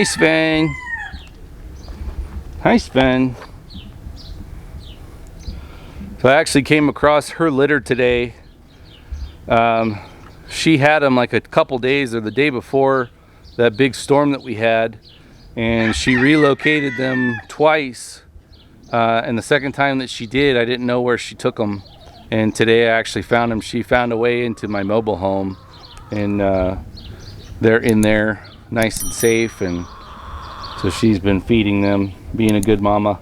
Hi, Sven. Hi, Sven. So I actually came across her litter today. She had them like a couple days or the day before that big storm that we had, and she relocated them twice. And the second time that she did, I didn't know where she took them. And today I actually found them. She found a way into my mobile home, and they're in there nice and safe. And so she's been feeding them, being a good mama.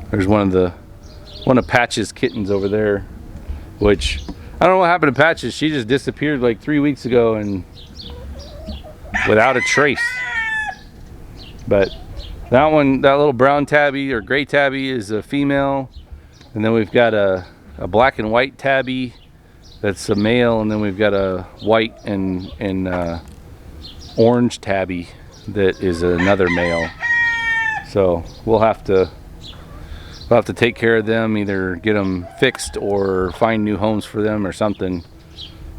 There's one of Patch's kittens over there, which I don't know what happened to Patches. She just disappeared like 3 weeks ago and without a trace. But that little brown tabby or gray tabby is a female, and then we've got a black and white tabby that's a male, and then we've got a white and orange tabby that is another male. So we'll have to take care of them, either get them fixed or find new homes for them or something,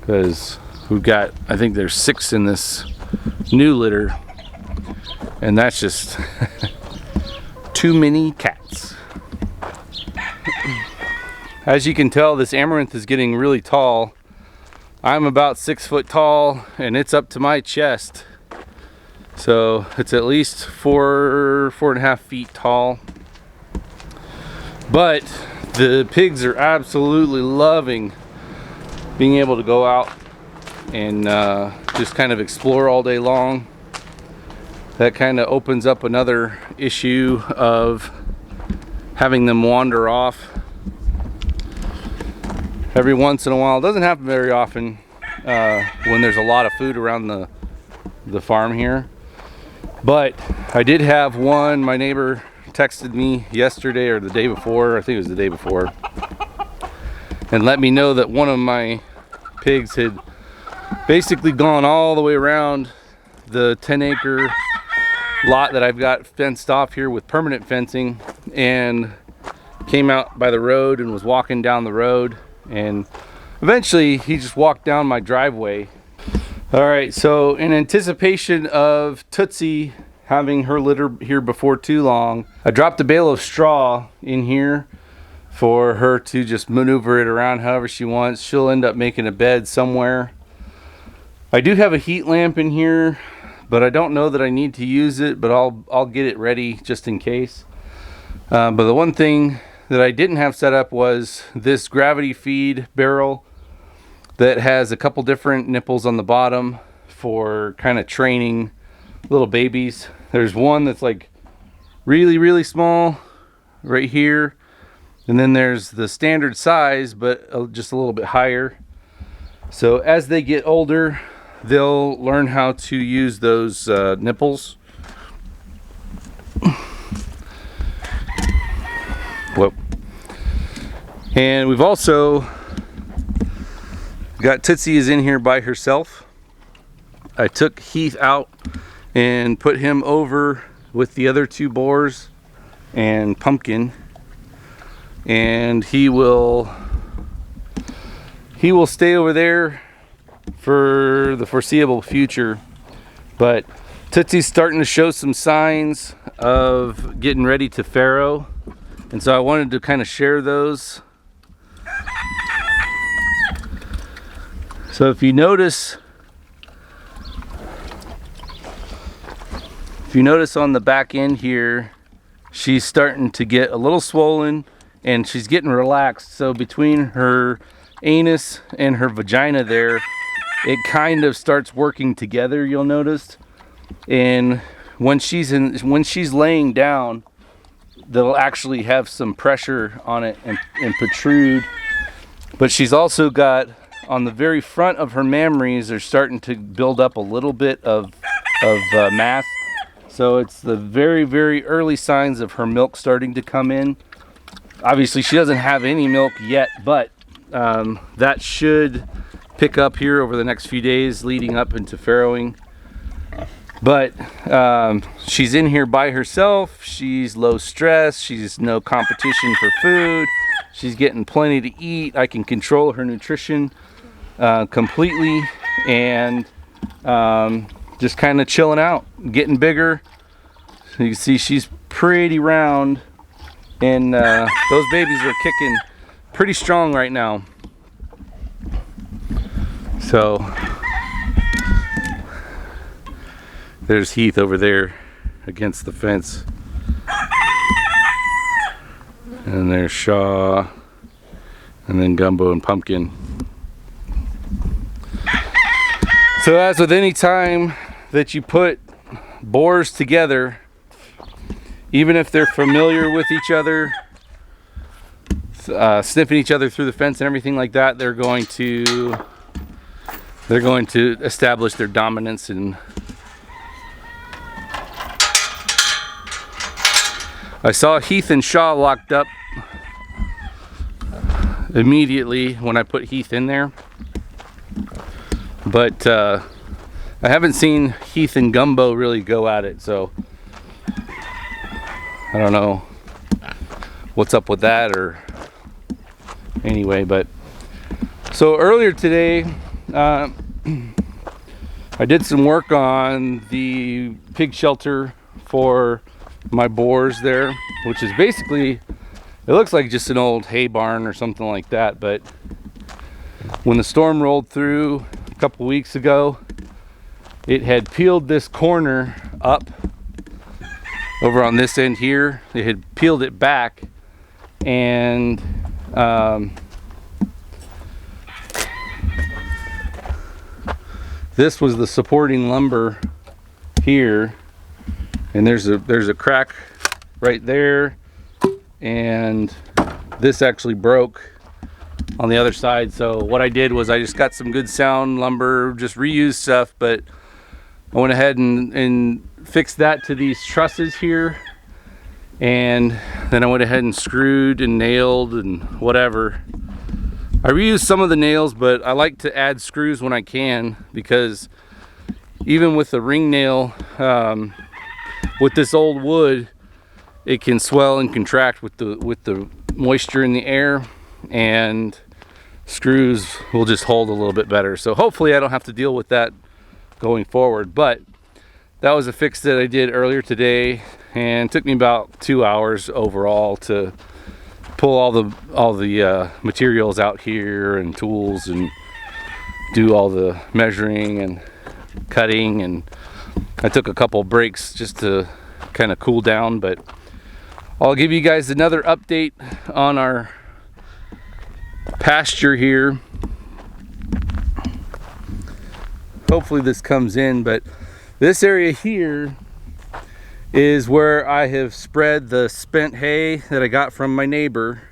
because we've got, I think there's 6 in this new litter, and that's just too many cats. As you can tell, this amaranth is getting really tall. I'm about 6 foot tall and it's up to my chest, so it's at least 4.5 feet tall. But the pigs are absolutely loving being able to go out and just kind of explore all day long. That kind of opens up another issue of having them wander off every once in a while. It doesn't happen very often when there's a lot of food around the farm here. But I did have one. My neighbor texted me yesterday or the day before, I think it was the day before, and let me know that one of my pigs had basically gone all the way around the 10-acre lot that I've got fenced off here with permanent fencing, and came out by the road and was walking down the road, and eventually he just walked down my driveway. All right, so in anticipation of Tootsie having her litter here before too long, I dropped a bale of straw in here for her to just maneuver it around however she wants. She'll end up making a bed somewhere. I do have a heat lamp in here, but I don't know that I need to use it, but I'll get it ready just in case. But the one thing that I didn't have set up was this gravity feed barrel that has a couple different nipples on the bottom for kind of training little babies. There's one that's like really small right here, and then there's the standard size but just a little bit higher. So as they get older, they'll learn how to use those nipples. Whoop. And we've also got Tootsie is in here by herself. I took Heath out and put him over with the other 2 boars and Pumpkin, and he will stay over there for the foreseeable future. But Tootsie's starting to show some signs of getting ready to farrow, and so I wanted to kind of share those. So if you notice on the back end here, she's starting to get a little swollen and she's getting relaxed. So between her anus and her vagina there, it kind of starts working together, you'll notice. And when she's laying down, they'll actually have some pressure on it and protrude. But she's also got, on the very front of her mammaries, they're starting to build up a little bit of mass. So it's the very early signs of her milk starting to come in. Obviously she doesn't have any milk yet, but that should pick up here over the next few days leading up into farrowing. But she's in here by herself. She's low stress. She's no competition for food. She's getting plenty to eat. I can control her nutrition completely, and just kind of chilling out, getting bigger. So you can see she's pretty round, and those babies are kicking pretty strong right now. So there's Heath over there against the fence, and there's Shaw, and then Gumbo and Pumpkin. So as with any time that you put boars together, even if they're familiar with each other, sniffing each other through the fence and everything like that, they're going to establish their dominance. And I saw Heath and Shaw locked up immediately when I put Heath in there, but I haven't seen Heath and Gumbo really go at it, so I don't know what's up with that, or anyway. But so earlier today, I did some work on the pig shelter for my boars there, which is basically, it looks like just an old hay barn or something like that. But when the storm rolled through a couple weeks ago, it had peeled this corner up over on this end here. It had peeled it back, and this was the supporting lumber here, and there's a crack right there, and this actually broke on the other side. So what I did was I just got some good sound lumber, just reused stuff, but I went ahead and fixed that to these trusses here, and then I went ahead and screwed and nailed and whatever. I reused some of the nails, but I like to add screws when I can, because even with the ring nail, with this old wood, it can swell and contract with the moisture in the air, and screws will just hold a little bit better. So hopefully I don't have to deal with that going forward. But that was a fix that I did earlier today, and it took me about 2 hours overall to pull all the materials out here and tools, and do all the measuring and cutting. And I took a couple breaks just to kind of cool down. But I'll give you guys another update on our pasture here. Hopefully this comes in, but this area here is where I have spread the spent hay that I got from my neighbor.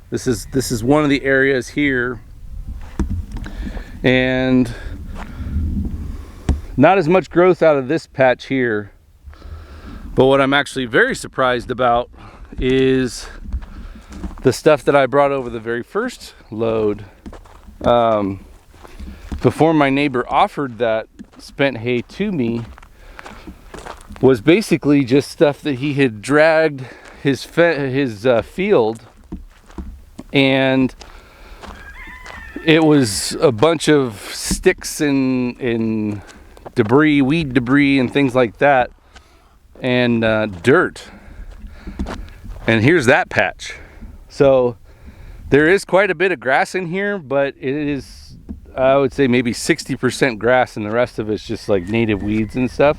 This is one of the areas here, and not as much growth out of this patch here. But what I'm actually very surprised about is the stuff that I brought over the very first load. Before my neighbor offered that spent hay to me, was basically just stuff that he had dragged his field, and it was a bunch of sticks and debris, weed debris and things like that, and dirt. And here's that patch. So there is quite a bit of grass in here, but it is, I would say, maybe 60% grass, and the rest of it's just like native weeds and stuff.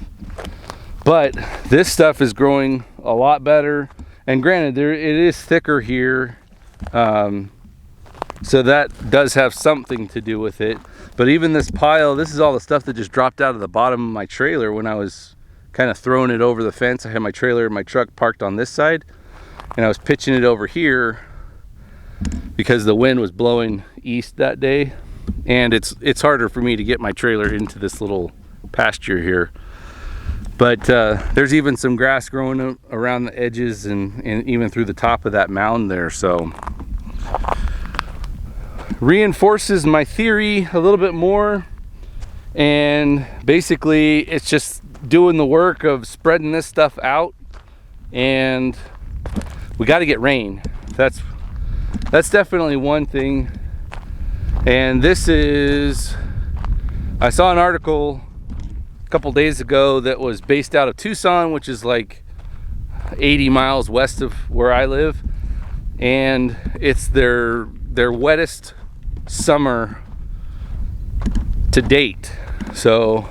But this stuff is growing a lot better, and granted, it is thicker here, so that does have something to do with it. But even this pile, this is all the stuff that just dropped out of the bottom of my trailer when I was kind of throwing it over the fence. I had my trailer and my truck parked on this side, and I was pitching it over here because the wind was blowing east that day, and it's harder for me to get my trailer into this little pasture here. But there's even some grass growing around the edges and even through the top of that mound there. So reinforces my theory a little bit more. And basically it's just doing the work of spreading this stuff out, and we got to get rain. That's definitely one thing. And this is I saw an article a couple days ago that was based out of Tucson, which is like 80 miles west of where I live, and it's their wettest summer to date. So,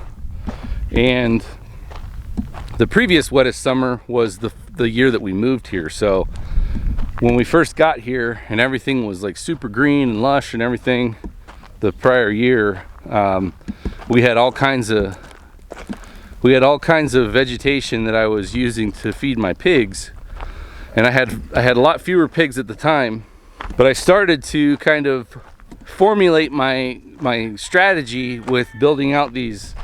and the previous wettest summer was the year that we moved here. So when we first got here and everything was like super green and lush and everything, the prior year, we had all kinds of vegetation that I was using to feed my pigs, and I had a lot fewer pigs at the time. But I started to kind of formulate my strategy with building out these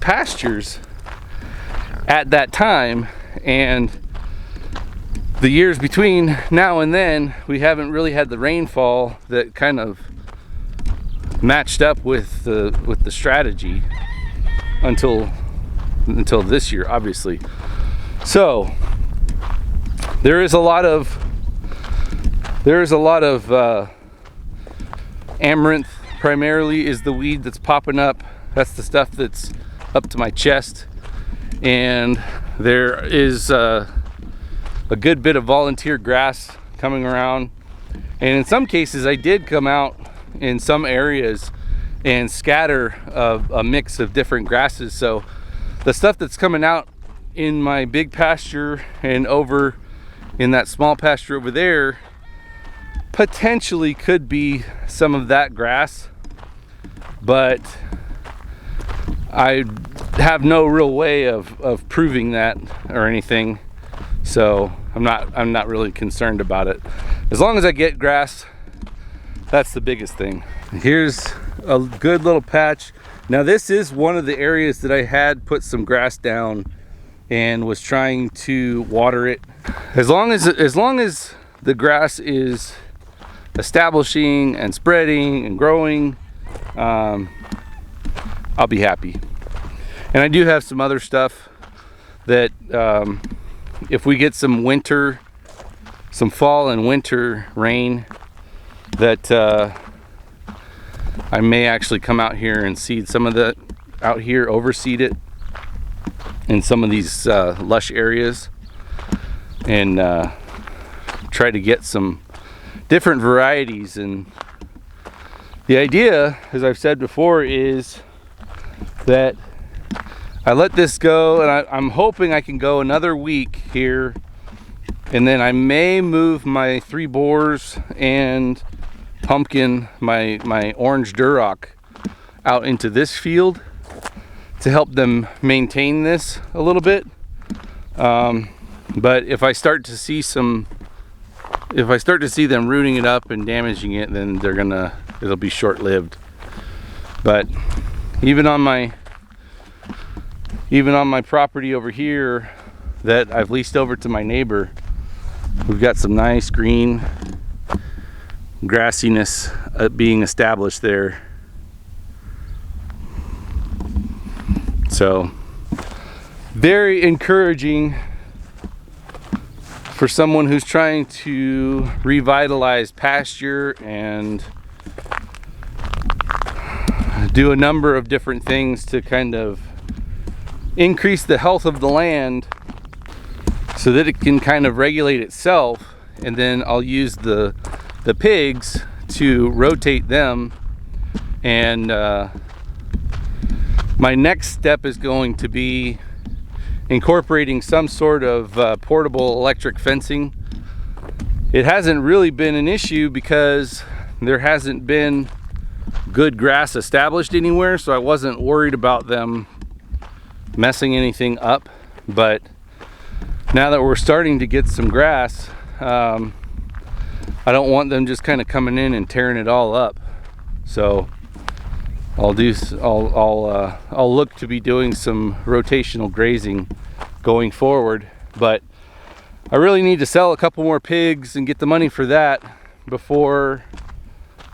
pastures at that time, and the years between now and then we haven't really had the rainfall that kind of matched up with the strategy until this year, obviously. So there is a lot of amaranth primarily is the weed that's popping up. That's the stuff that's up to my chest, and there is a good bit of volunteer grass coming around, and in some cases I did come out in some areas and scatter a mix of different grasses. So the stuff that's coming out in my big pasture and over in that small pasture over there potentially could be some of that grass, but I have no real way of proving that or anything, so I'm not really concerned about it. As long as I get grass, that's the biggest thing. Here's a good little patch. Now this is one of the areas that I had put some grass down and was trying to water it. As long as the grass is establishing and spreading and growing, I'll be happy. And I do have some other stuff that if we get some fall and winter rain, that I may actually come out here and seed some of that out here, overseed it in some of these lush areas, and try to get some different varieties. And the idea, as I've said before, is that I let this go, and I'm hoping I can go another week here, and then I may move my 3 boars and pumpkin, my orange Duroc, out into this field to help them maintain this a little bit. But if I start to see them rooting it up and damaging it, then it'll be short-lived. But even on my property over here that I've leased over to my neighbor, we've got some nice green grassiness being established there. So very encouraging for someone who's trying to revitalize pasture and do a number of different things to kind of increase the health of the land so that it can kind of regulate itself. And then I'll use the pigs to rotate them, and my next step is going to be incorporating some sort of portable electric fencing. It hasn't really been an issue because there hasn't been good grass established anywhere, so I wasn't worried about them messing anything up. But now that we're starting to get some grass, I don't want them just kind of coming in and tearing it all up. So I'll look to be doing some rotational grazing going forward. But I really need to sell a couple more pigs and get the money for that before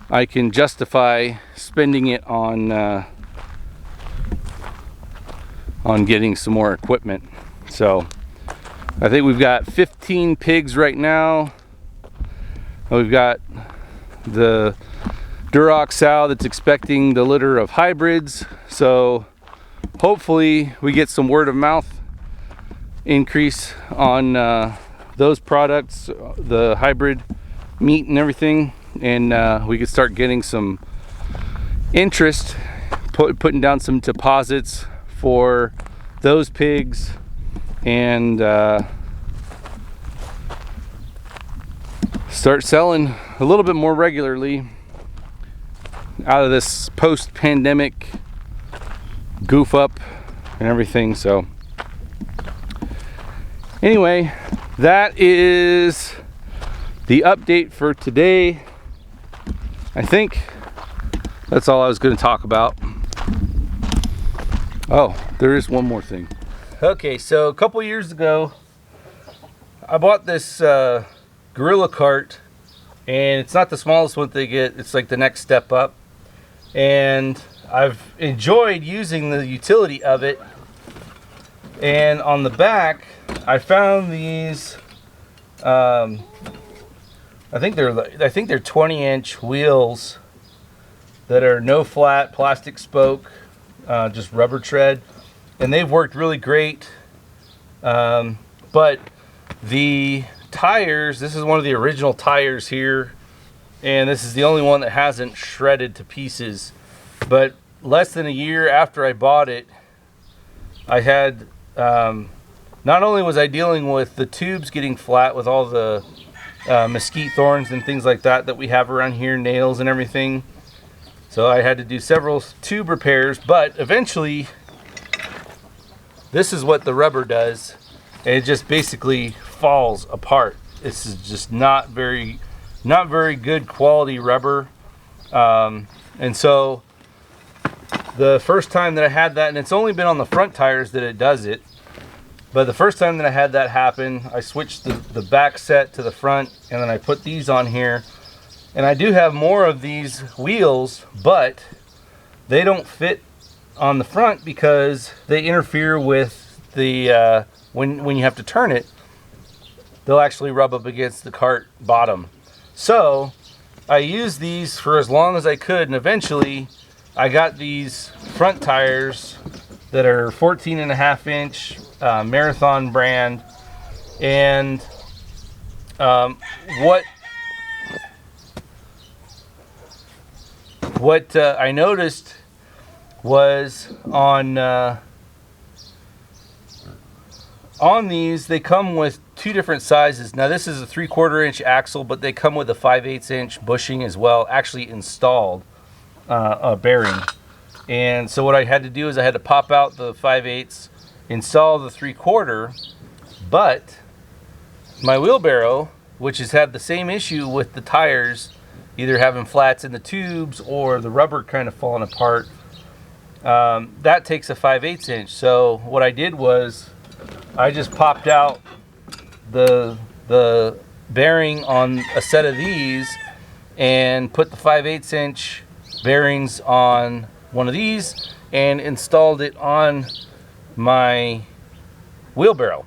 I can justify spending it on getting some more equipment. So I think we've got 15 pigs right now. We've got the Duroc sow that's expecting the litter of hybrids. So hopefully we get some word of mouth increase on those products, the hybrid meat and everything, and we could start getting some interest, putting down some deposits for those pigs, and start selling a little bit more regularly out of this post-pandemic goof up and everything. So anyway, that is the update for today. I think that's all I was going to talk about. Oh, there is one more thing. Okay, so a couple years ago I bought this gorilla cart, and it's not the smallest one they get, it's like the next step up, and I've enjoyed using the utility of it. And on the back I found these I think they're 20-inch wheels that are no flat, plastic spoke, just rubber tread, and they've worked really great. But the tires, this is one of the original tires here, and this is the only one that hasn't shredded to pieces. But less than a year after I bought it, I had not only was I dealing with the tubes getting flat with all the mesquite thorns and things like that we have around here, nails and everything, so I had to do several tube repairs. But eventually this is what the rubber does, and it just basically falls apart. This is just not very good quality rubber. And so the first time that I had that, and it's only been on the front tires that it does it, but the first time that I had that happen, I switched the back set to the front, and then I put these on here. And I do have more of these wheels, but they don't fit on the front because they interfere with the when you have to turn it, they'll actually rub up against the cart bottom. So I used these for as long as I could, and eventually I got these front tires that are 14.5-inch Marathon brand. And what I noticed was on these, they come with two different sizes. Now this is a 3/4-inch axle, but they come with a 5/8-inch bushing as well, actually installed bearing. And so what I had to do is I had to pop out the 5/8, install the 3/4, but my wheelbarrow, which has had the same issue with the tires, either having flats in the tubes or the rubber kind of falling apart, that takes a 5/8-inch. So what I did was I just popped out the bearing on a set of these and put the 5/8-inch bearings on one of these and installed it on my wheelbarrow.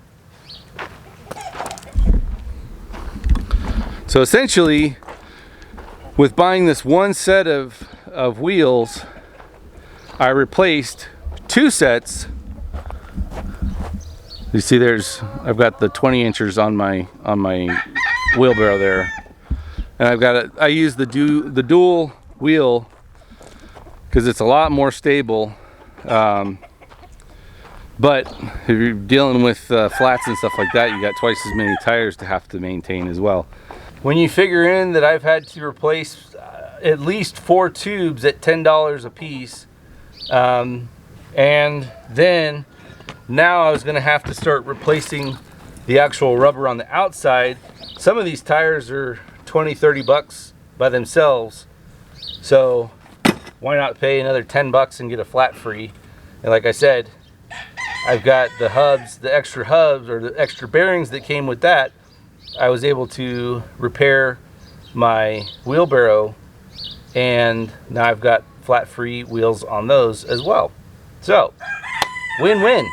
So essentially, with buying this one set of wheels, I replaced two sets. You see, I've got the 20-inchers on my wheelbarrow there, and I use the dual wheel because it's a lot more stable. But if you're dealing with flats and stuff like that, you got twice as many tires to have to maintain as well. When you figure in that I've had to replace at least 4 tubes at $10 a piece, and then now I was going to have to start replacing the actual rubber on the outside. Some of these tires are 20-30 bucks by themselves, so why not pay another 10 bucks and get a flat free? And like I said, I've got the hubs, the extra hubs or the extra bearings that came with that. I was able to repair my wheelbarrow, and now I've got flat free wheels on those as well. So win-win.